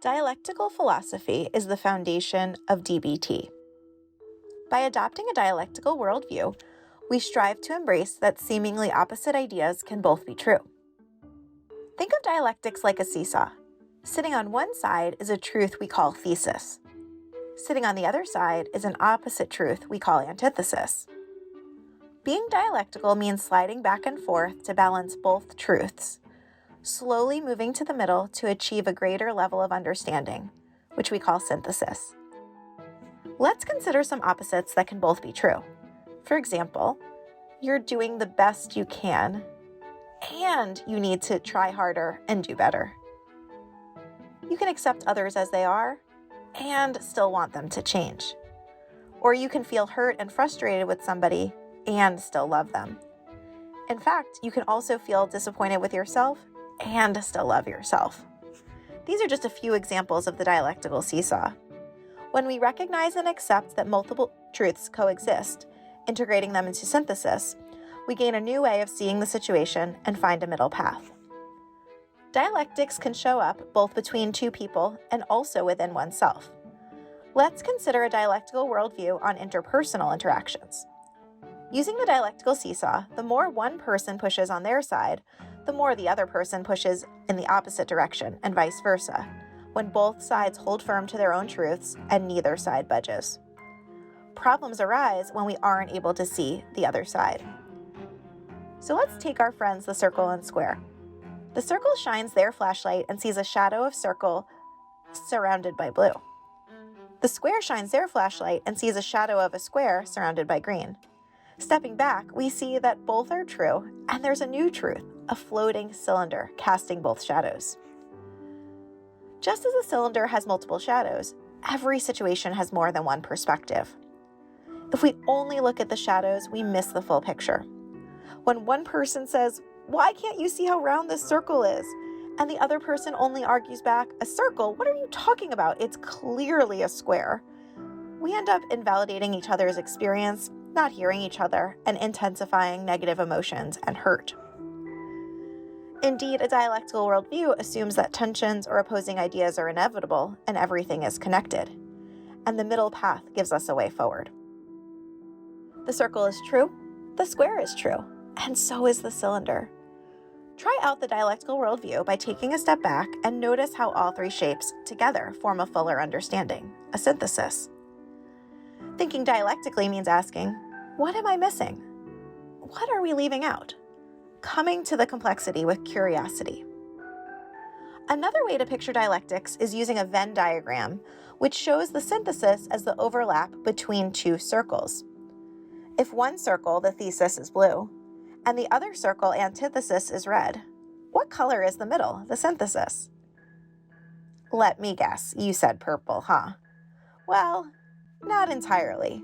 Dialectical philosophy is the foundation of DBT. By adopting a dialectical worldview, we strive to embrace that seemingly opposite ideas can both be true. Think of dialectics like a seesaw. Sitting on one side is a truth we call thesis. Sitting on the other side is an opposite truth we call antithesis. Being dialectical means sliding back and forth to balance both truths, slowly moving to the middle to achieve a greater level of understanding, which we call synthesis. Let's consider some opposites that can both be true. For example, you're doing the best you can, and you need to try harder and do better. You can accept others as they are, and still want them to change. Or you can feel hurt and frustrated with somebody, and still love them. In fact, you can also feel disappointed with yourself and still love yourself. These are just a few examples of the dialectical seesaw. When we recognize and accept that multiple truths coexist, integrating them into synthesis, we gain a new way of seeing the situation and find a middle path. Dialectics can show up both between two people and also within oneself. Let's consider a dialectical worldview on interpersonal interactions. Using the dialectical seesaw, the more one person pushes on their side, the more the other person pushes in the opposite direction, and vice versa, when both sides hold firm to their own truths and neither side budges. Problems arise when we aren't able to see the other side. So let's take our friends the circle and square. The circle shines their flashlight and sees a shadow of circle surrounded by blue. The square shines their flashlight and sees a shadow of a square surrounded by green. Stepping back, we see that both are true, and there's a new truth, a floating cylinder casting both shadows. Just as a cylinder has multiple shadows, every situation has more than one perspective. If we only look at the shadows, we miss the full picture. When one person says, "Why can't you see how round this circle is?" and the other person only argues back, "A circle? What are you talking about? It's clearly a square." We end up invalidating each other's experience, not hearing each other, and intensifying negative emotions and hurt. Indeed, a dialectical worldview assumes that tensions or opposing ideas are inevitable and everything is connected, and the middle path gives us a way forward. The circle is true, the square is true, and so is the cylinder. Try out the dialectical worldview by taking a step back and notice how all three shapes together form a fuller understanding, a synthesis. Thinking dialectically means asking, what am I missing? What are we leaving out? Coming to the complexity with curiosity. Another way to picture dialectics is using a Venn diagram, which shows the synthesis as the overlap between two circles. If one circle, the thesis, is blue, and the other circle, antithesis, is red, what color is the middle, the synthesis? Let me guess, you said purple, huh? Well, not entirely.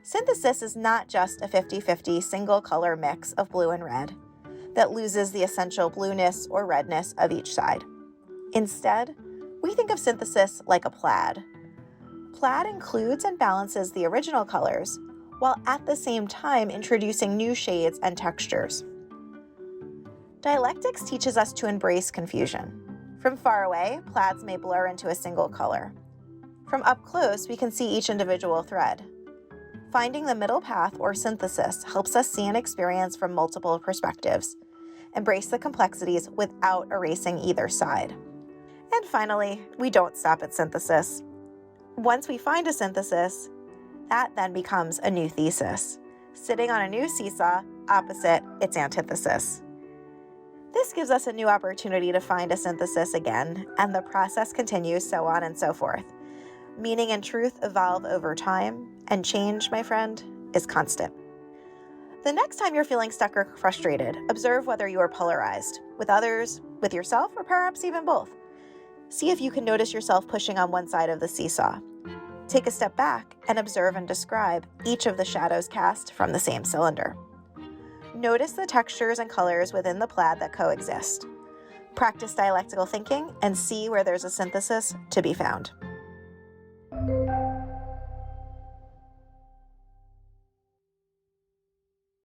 Synthesis is not just a 50-50 single color mix of blue and red that loses the essential blueness or redness of each side. Instead, we think of synthesis like a plaid. Plaid includes and balances the original colors, while at the same time introducing new shades and textures. Dialectics teaches us to embrace confusion. From far away, plaids may blur into a single color. From up close, we can see each individual thread. Finding the middle path or synthesis helps us see an experience from multiple perspectives, embrace the complexities without erasing either side. And finally, we don't stop at synthesis. Once we find a synthesis, that then becomes a new thesis, sitting on a new seesaw opposite its antithesis. This gives us a new opportunity to find a synthesis again, and the process continues, so on and so forth. Meaning and truth evolve over time, and change, my friend, is constant. The next time you're feeling stuck or frustrated, observe whether you are polarized, with others, with yourself, or perhaps even both. See if you can notice yourself pushing on one side of the seesaw. Take a step back and observe and describe each of the shadows cast from the same cylinder. Notice the textures and colors within the plaid that coexist. Practice dialectical thinking and see where there's a synthesis to be found.